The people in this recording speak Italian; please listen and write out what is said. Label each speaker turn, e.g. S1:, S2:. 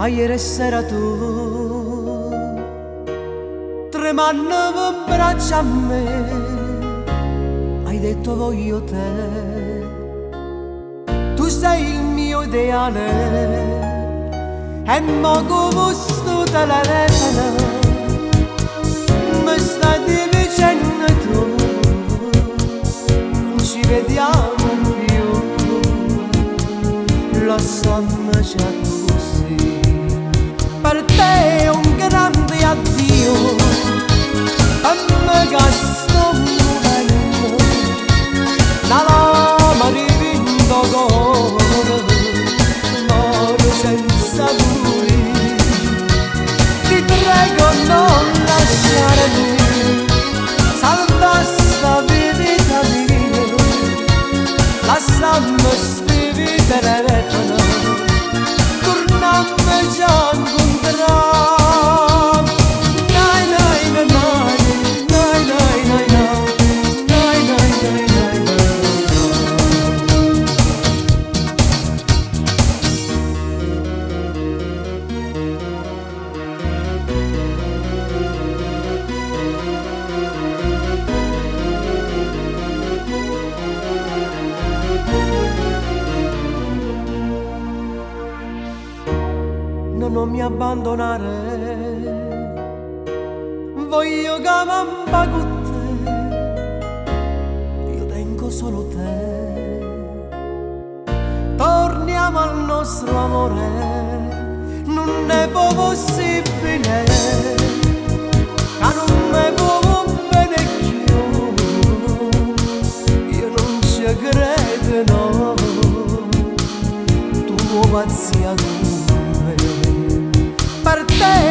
S1: Ieri sera tu tremando per braccia a me hai detto voglio te, tu sei il mio ideale e mo come sto telefono mi stai dicendo tu non ci vediamo più, lo sanno già così. Per te è un grande addio, e me sto muovendo, la lama rivinto cuore, muore senza muri. Ti prego non lasciarmi, salva sta vita mia, lasciami scrivi telefono, tornami già incontrare. Non mi abbandonare, voglio che m'ampa con te, io tengo solo te. Torniamo al nostro amore, non è più possibile, che non mi può bene più, io non ci credo, no, tu pazzia tu. Per te